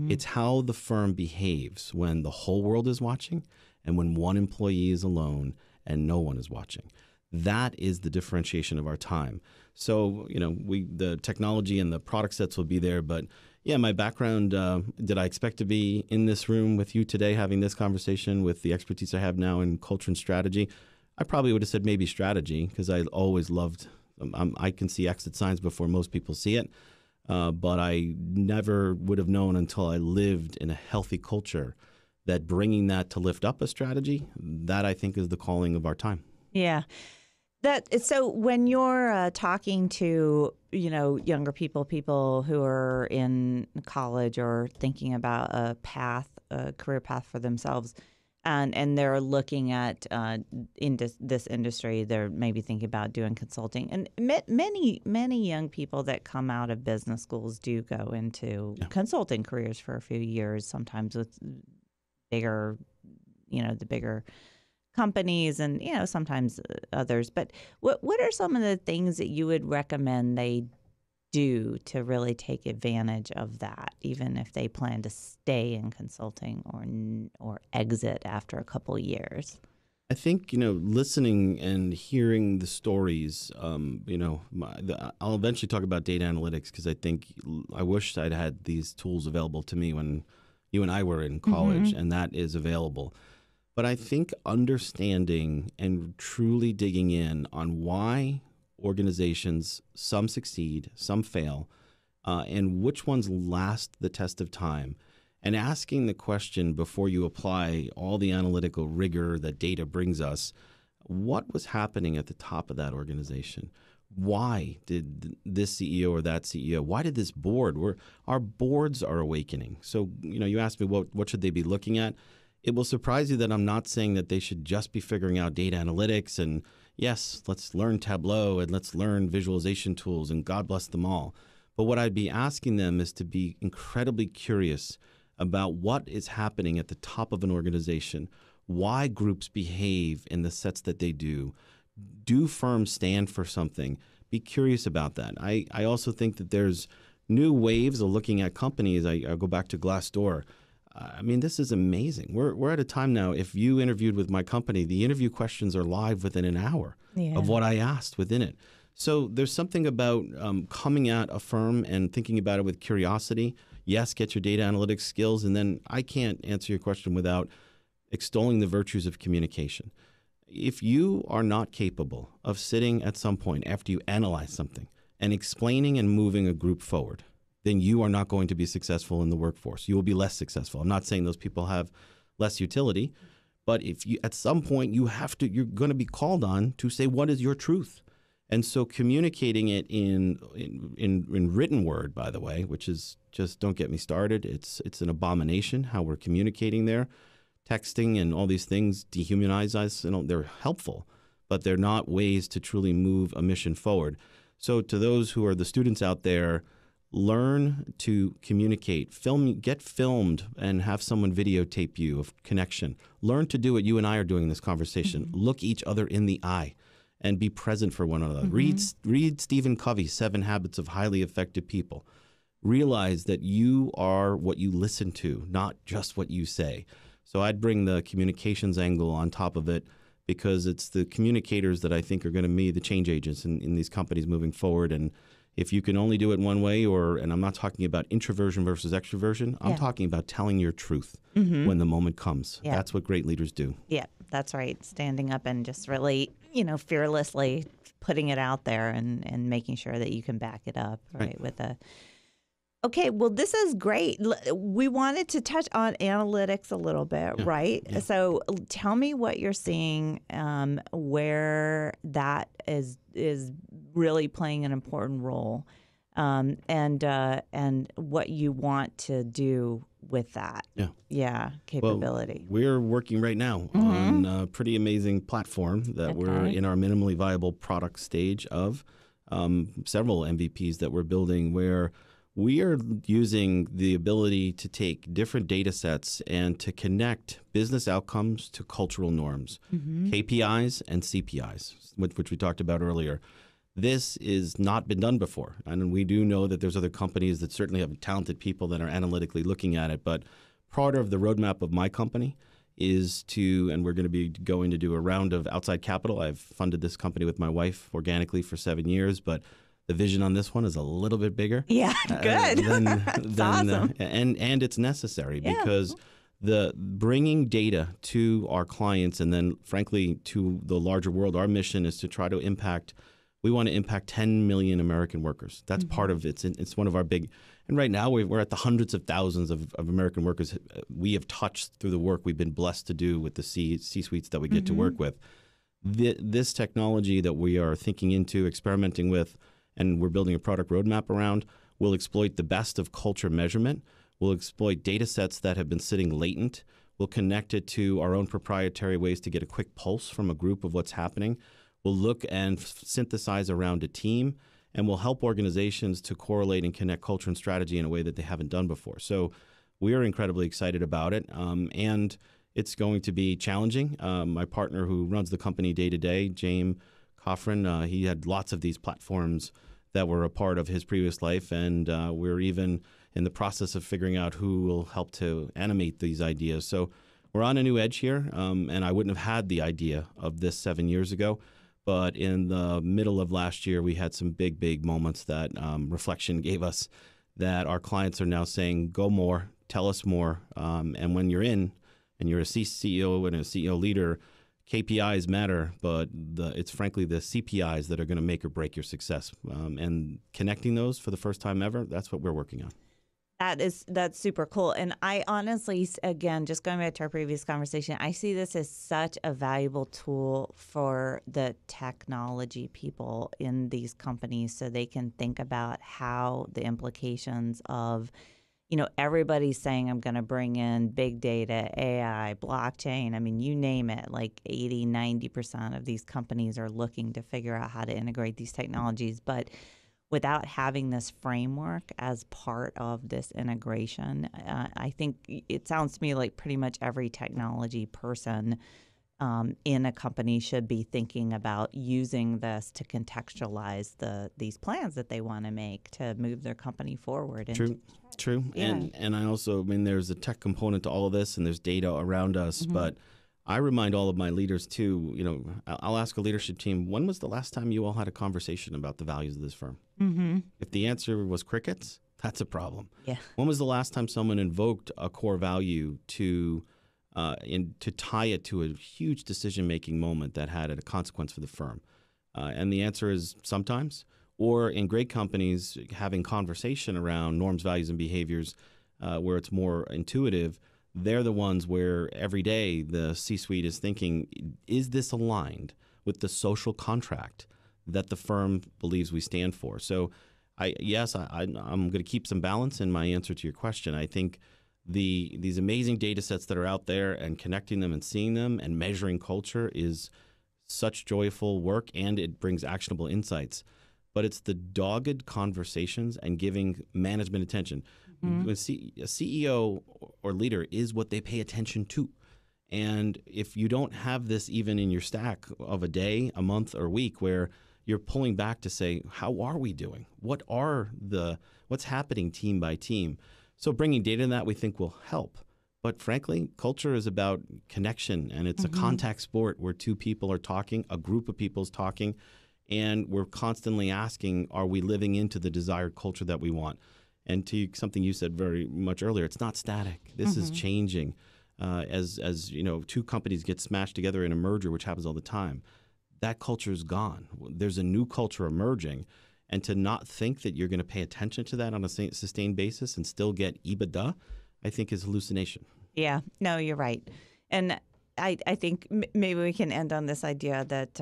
It's how the firm behaves when the whole world is watching and when one employee is alone and no one is watching. That is the differentiation of our time. So, the technology and the product sets will be there, but yeah, my background, did I expect to be in this room with you today having this conversation with the expertise I have now in culture and strategy? I probably would have said maybe strategy, because I always loved, I can see exit signs before most people see it. But I never would have known until I lived in a healthy culture that bringing that to lift up a strategy, that I think is the calling of our time. Yeah. So when you're talking to, younger people who are in college or thinking about a career path for themselves, and they're looking at this industry, they're maybe thinking about doing consulting. And many young people that come out of business schools do go into consulting careers for a few years, sometimes with bigger, the bigger companies and, sometimes others. But what are some of the things that you would recommend they do to really take advantage of that, even if they plan to stay in consulting or exit after a couple years? I think, listening and hearing the stories, I'll eventually talk about data analytics, because I wish I'd had these tools available to me when you and I were in college, and that is available. But I think understanding and truly digging in on why organizations, some succeed, some fail, and which ones last the test of time, and asking the question before you apply all the analytical rigor that data brings us, what was happening at the top of that organization? Why did this CEO or that CEO, why did this board, our boards are awakening. So, you asked me what should they be looking at? It will surprise you that I'm not saying that they should just be figuring out data analytics and yes, let's learn Tableau and let's learn visualization tools and God bless them all. But what I'd be asking them is to be incredibly curious about what is happening at the top of an organization, why groups behave in the sets that they do. Do firms stand for something? Be curious about that. I also think that there's new waves of looking at companies. I go back to Glassdoor. This is amazing. We're at a time now, if you interviewed with my company, the interview questions are live within an hour of what I asked within it. So there's something about coming at a firm and thinking about it with curiosity. Yes, get your data analytics skills. And then I can't answer your question without extolling the virtues of communication. If you are not capable of sitting at some point after you analyze something and explaining and moving a group forward, then you are not going to be successful in the workforce. You will be less successful. I'm not saying those people have less utility, but if you at some point you're going to be called on to say what is your truth. And so communicating it in written word, by the way, which is just, don't get me started. It's an abomination how we're communicating there. Texting and all these things dehumanize us. They're helpful, but they're not ways to truly move a mission forward. So to those who are the students out there, learn to communicate, get filmed and have someone videotape you of connection. Learn to do what you and I are doing in this conversation. Look each other in the eye and be present for one another. Read Stephen Covey's 7 Habits of Highly Effective People. Realize that you are what you listen to, not just what you say. So I'd bring the communications angle on top of it, because it's the communicators that I think are going to be the change agents in these companies moving forward. And if you can only do it one way, and I'm not talking about introversion versus extroversion, I'm talking about telling your truth when the moment comes. Yeah. That's what great leaders do. Yeah, that's right. Standing up and just really, fearlessly putting it out there and making sure that you can back it up, right. With a... Okay, well, this is great. We wanted to touch on analytics a little bit, right? Yeah. So tell me what you're seeing, where that is really playing an important role, and what you want to do with that. Yeah, capability. Well, we're working right now on a pretty amazing platform that we're in our minimally viable product stage of, several MVPs that we're building, where we are using the ability to take different data sets and to connect business outcomes to cultural norms, KPIs and CPIs, which we talked about earlier. This is not been done before. And we do know that there's other companies that certainly have talented people that are analytically looking at it. But part of the roadmap of my company is to, and we're going to be going to do a round of outside capital. I've funded this company with my wife organically for 7 years, but the vision on this one is a little bit bigger. Yeah, good. That's awesome. And it's necessary because the bringing data to our clients and then, frankly, to the larger world, our mission is to try to impact. We want to impact 10 million American workers. That's part of it. It's one of our big. And right now we're at the hundreds of thousands of American workers we have touched through the work we've been blessed to do with the C-suites that we get to work with. This technology that we are thinking into, experimenting with, and we're building a product roadmap around, will exploit the best of culture measurement. We'll exploit data sets that have been sitting latent. We'll connect it to our own proprietary ways to get a quick pulse from a group of what's happening. We'll look and synthesize around a team, and we'll help organizations to correlate and connect culture and strategy in a way that they haven't done before. So we are incredibly excited about it, and it's going to be challenging. My partner who runs the company day to day, James Coffrin, he had lots of these platforms that were a part of his previous life, and we're even in the process of figuring out who will help to animate these ideas. So we're on a new edge here, and I wouldn't have had the idea of this 7 years ago. But in the middle of last year, we had some big moments that reflection gave us that our clients are now saying, go more, tell us more. And when you're in and you're a CEO and a CEO leader, KPIs matter, but it's frankly the CPIs that are going to make or break your success. And connecting those for the first time ever, that's what we're working on. That's super cool. And I honestly, again, just going back to our previous conversation, I see this as such a valuable tool for the technology people in these companies so they can think about how the implications of, everybody's saying I'm going to bring in big data, AI, blockchain. I mean, you name it, like 80, 90% of these companies are looking to figure out how to integrate these technologies. But without having this framework as part of this integration, I think it sounds to me like pretty much every technology person in a company should be thinking about using this to contextualize these plans that they want to make to move their company forward. True. Yeah. And I also, there's a tech component to all of this, and there's data around us, but I remind all of my leaders too, I'll ask a leadership team, when was the last time you all had a conversation about the values of this firm? If the answer was crickets, that's a problem. Yeah. When was the last time someone invoked a core value to tie it to a huge decision-making moment that had a consequence for the firm? And the answer is sometimes. Or in great companies, having conversation around norms, values, and behaviors where it's more intuitive. They're the ones where every day the C-suite is thinking, is this aligned with the social contract that the firm believes we stand for? So I'm going to keep some balance in my answer to your question. I think these amazing data sets that are out there and connecting them and seeing them and measuring culture is such joyful work, and it brings actionable insights. But it's the dogged conversations and giving management attention. A CEO or leader is what they pay attention to. And if you don't have this even in your stack of a day, a month, or a week where you're pulling back to say, how are we doing? What's happening team by team? So bringing data in that we think will help. But frankly, culture is about connection, and it's a contact sport where two people are talking, a group of people is talking, and we're constantly asking, are we living into the desired culture that we want? And to something you said very much earlier, it's not static. This is changing as two companies get smashed together in a merger, which happens all the time. That culture is gone. There's a new culture emerging. And to not think that you're going to pay attention to that on a sustained basis and still get EBITDA, I think is hallucination. Yeah, no, you're right. And I think maybe we can end on this idea that,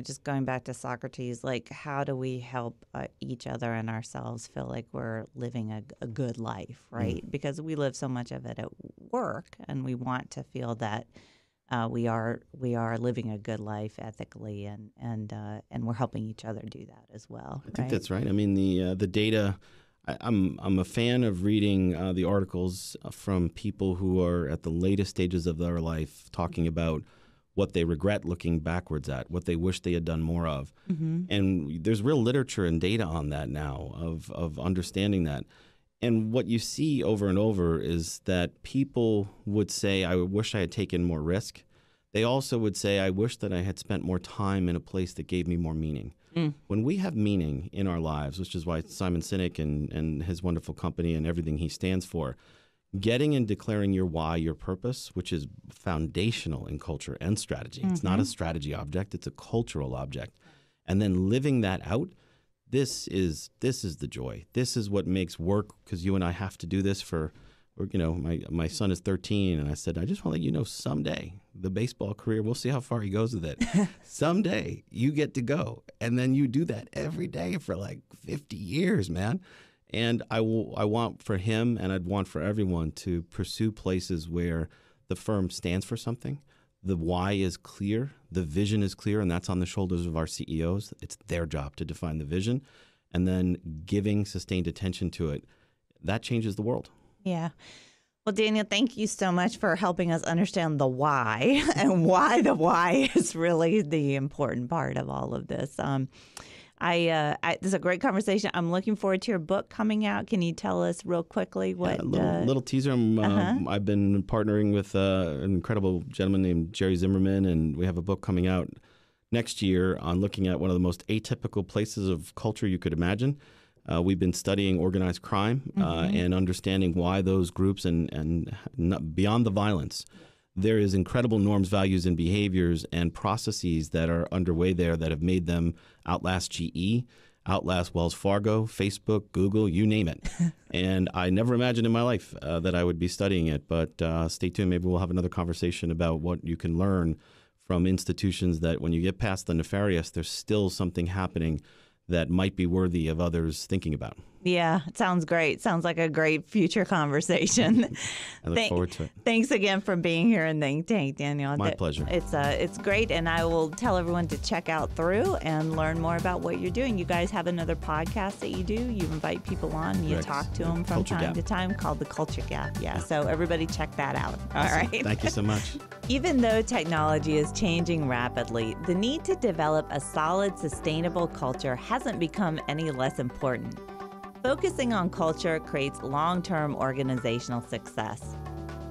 just going back to Socrates, like how do we help each other and ourselves feel like we're living a good life, right? Because we live so much of it at work, and we want to feel that we are living a good life ethically, and we're helping each other do that as well. I think that's right. I mean, the data, I'm a fan of reading the articles from people who are at the latest stages of their life talking about what they regret looking backwards at, what they wish they had done more of. And there's real literature and data on that now of understanding that. And what you see over and over is that people would say, I wish I had taken more risk. They also would say, I wish that I had spent more time in a place that gave me more meaning. When we have meaning in our lives, which is why Simon Sinek and his wonderful company and everything he stands for, getting and declaring your why, your purpose, which is foundational in culture and strategy. It's not a strategy object, it's a cultural object. And then living that out, this is the joy. This is what makes work, because you and I have to do this for, my son is 13, and I said, I just want to let you know, someday, the baseball career, we'll see how far he goes with it. Someday, you get to go. And then you do that every day for like 50 years, man. And I want for him, and I'd want for everyone, to pursue places where the firm stands for something. The why is clear, the vision is clear, and that's on the shoulders of our CEOs. It's their job to define the vision. And then giving sustained attention to it, that changes the world. Yeah. Well, Daniel, thank you so much for helping us understand the why and why the why is really the important part of all of this. This is a great conversation. I'm looking forward to your book coming out. Can you tell us real quickly what? Little teaser. I've been partnering with an incredible gentleman named Jerry Zimmerman, and we have a book coming out next year on looking at one of the most atypical places of culture you could imagine. We've been studying organized crime and understanding why those groups and beyond the violence, there is incredible norms, values, and behaviors and processes that are underway there that have made them outlast GE, outlast Wells Fargo, Facebook, Google, you name it. And I never imagined in my life that I would be studying it. But stay tuned. Maybe we'll have another conversation about what you can learn from institutions that when you get past the nefarious, there's still something happening that might be worthy of others thinking about. Yeah, it sounds great. Sounds like a great future conversation. I look forward to it. Thanks again for being here in Think Tank, Daniel. My pleasure. It's great, and I will tell everyone to check out THRUUE and learn more about what you're doing. You guys have another podcast that you do. You invite people on. You talk to them from time to time, called The Culture Gap. Yeah, so everybody check that out. All right. Thank you so much. Even though technology is changing rapidly, the need to develop a solid, sustainable culture hasn't become any less important. Focusing on culture creates long-term organizational success.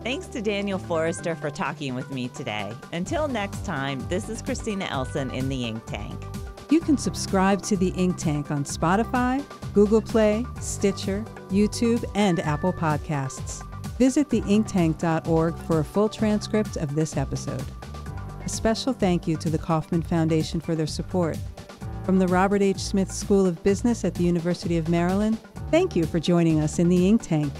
Thanks to Daniel Forrester for talking with me today. Until next time, this is Christina Elson in the Ink Tank. You can subscribe to the Ink Tank on Spotify, Google Play, Stitcher, YouTube, and Apple Podcasts. Visit theinktank.org for a full transcript of this episode. A special thank you to the Kauffman Foundation for their support. From the Robert H. Smith School of Business at the University of Maryland, thank you for joining us in the Ink Tank.